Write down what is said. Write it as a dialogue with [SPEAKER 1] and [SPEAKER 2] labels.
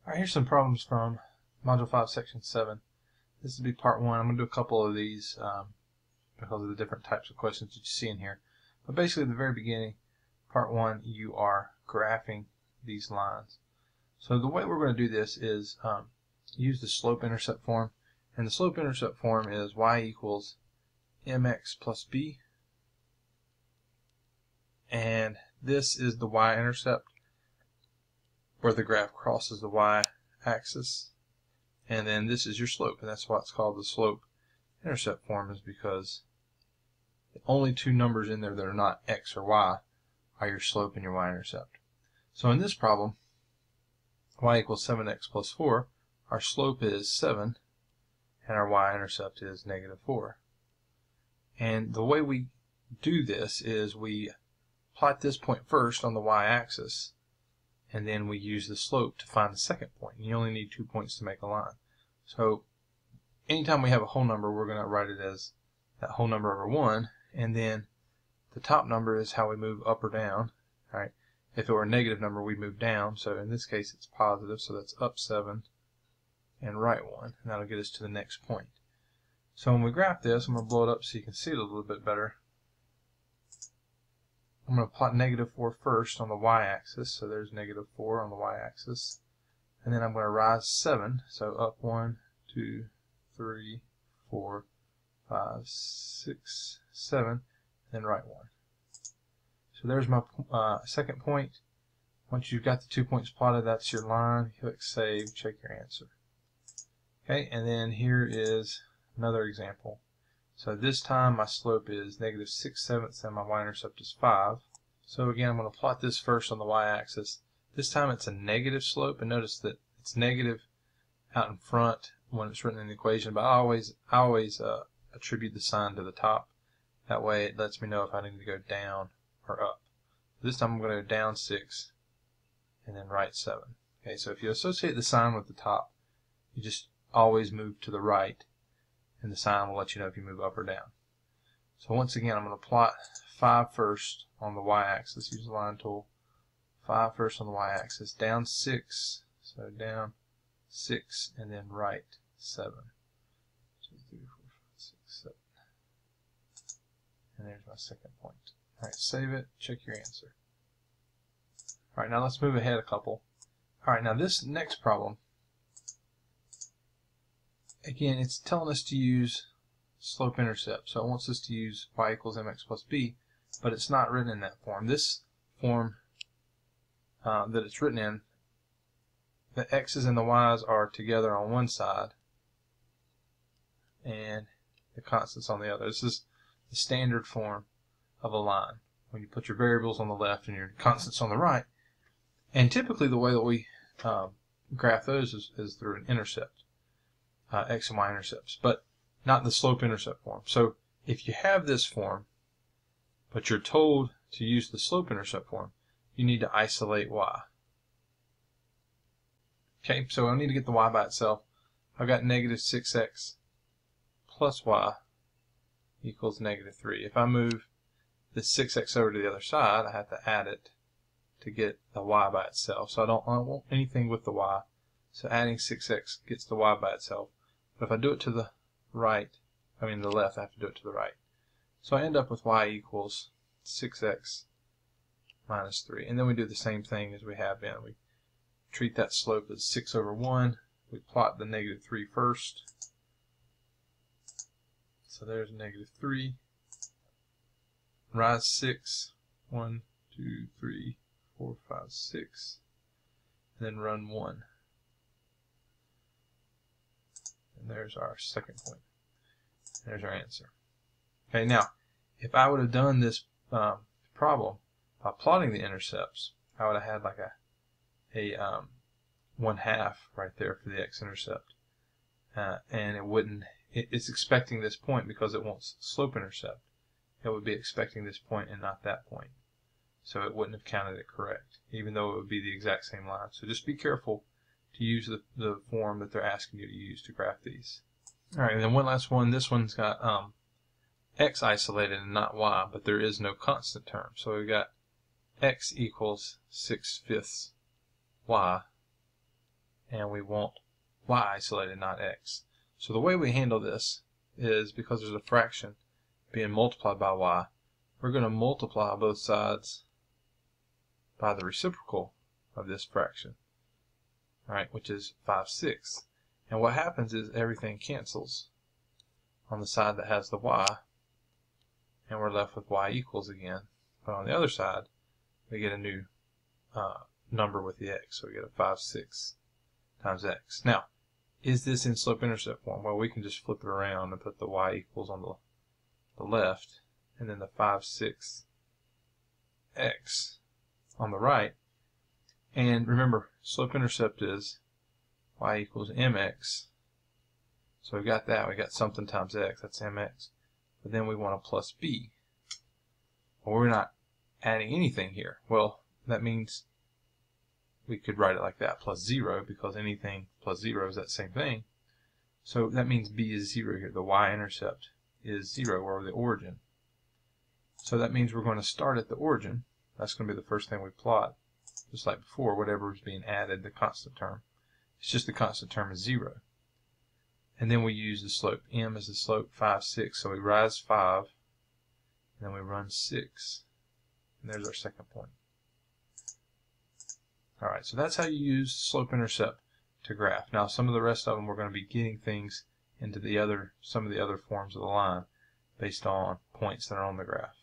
[SPEAKER 1] Alright, here's some problems from Module 5, Section 7. This will be Part 1. I'm going to do a couple of these because of the different types of questions that you see in here. But basically, at the very beginning, Part 1, you are graphing these lines. So the way we're going to do this is use the slope-intercept form. And the slope-intercept form is y equals mx plus b. And this is the y-intercept, where the graph crosses the y-axis, and then this is your slope, and that's why it's called the slope-intercept form, is because the only two numbers in there that are not x or y are your slope and your y-intercept. So in this problem, y equals 7x plus 4, our slope is 7, and our y-intercept is -4. And the way we do this is we plot this point first on the y-axis, and then we use the slope to find the second point. You only need 2 points to make a line. So anytime we have a whole number, we're going to write it as that whole number over 1, and then the top number is how we move up or down. All right. If it were a negative number, we move down. So in this case, it's positive, so that's up 7 and right 1, and that'll get us to the next point. So when we graph this, I'm going to blow it up so you can see it a little bit better. I'm going to plot -4 first on the y-axis, so there's -4 on the y-axis, and then I'm going to rise 7, so up 1, 2, 3, 4, 5, 6, 7, and then right 1. So there's my second point. Once you've got the 2 points plotted, that's your line. Click Save, check your answer. Okay, and then here is another example. So this time my slope is -6/7 and my y-intercept is 5. So again, I'm going to plot this first on the y-axis. This time it's a negative slope, and notice that it's negative out in front when it's written in the equation, but I always attribute the sign to the top. That way it lets me know if I need to go down or up. This time I'm going to go down 6 and then right 7. Okay, so if you associate the sign with the top, you just always move to the right, and the sign will let you know if you move up or down. So once again, I'm going to plot 5 first on the y-axis. Use the line tool. 5 first on the y-axis. Down 6. So down 6 and then right 7. 2, 3, 4, 5, 6, 7. And there's my second point. Alright, save it. Check your answer. Alright, now let's move ahead a couple. Alright, now this next problem, again, it's telling us to use slope-intercept. So it wants us to use y equals mx plus b, but it's not written in that form. This form that it's written in, the x's and the y's are together on one side, and the constants on the other. This is the standard form of a line, when you put your variables on the left and your constants on the right. And typically the way that we graph those is through an intercept. X and y intercepts, but not the slope-intercept form. So if you have this form, but you're told to use the slope-intercept form, you need to isolate y. Okay, so I need to get the y by itself. I've got -6x plus y equals -3. If I move this 6x over to the other side, I have to add it to get the y by itself. So I don't want anything with the y. So adding 6x gets the y by itself. But if I do it to the right, I mean the left, I have to do it to the right. So I end up with y equals 6x minus 3. And then we do the same thing as we have been. We treat that slope as 6 over 1. We plot the -3 first. So there's -3. Rise 6. 1, 2, 3, 4, 5, 6. And then run 1. And there's our second point. There's our answer. Okay, now, if I would have done this problem by plotting the intercepts, I would have had like a 1/2 right there for the x-intercept. And it wouldn't, it's expecting this point because it wants slope-intercept. It would be expecting this point and not that point. So it wouldn't have counted it correct, even though it would be the exact same line. So just be careful to use the form that they're asking you to use to graph these. Alright, and then one last one. This one's got x isolated and not y, but there is no constant term. So we've got x equals 6/5 y, and we want y isolated, not x. So the way we handle this is, because there's a fraction being multiplied by y, we're going to multiply both sides by the reciprocal of this fraction, right, which is 5/6. And what happens is everything cancels on the side that has the y, and we're left with y equals again. But on the other side, we get a new number with the x, so we get a 5/6 times x. Now, is this in slope-intercept form? Well, we can just flip it around and put the y equals on the left, and then the 5/6 x on the right. And remember, slope-intercept is y equals mx. So we got that. We got something times x. That's mx. But then we want a plus b. Well, we're not adding anything here. Well, that means we could write it like that, plus 0, because anything plus 0 is that same thing. So that means b is 0 here. The y-intercept is 0, or the origin. So that means we're going to start at the origin. That's going to be the first thing we plot. Just like before, whatever is being added, the constant term. It's just the constant term is 0. And then we use the slope. M is the slope, 5/6. So we rise 5, and then we run 6. And there's our second point. Alright, so that's how you use slope-intercept to graph. Now, some of the rest of them, we're going to be getting things into some of the other forms of the line based on points that are on the graph.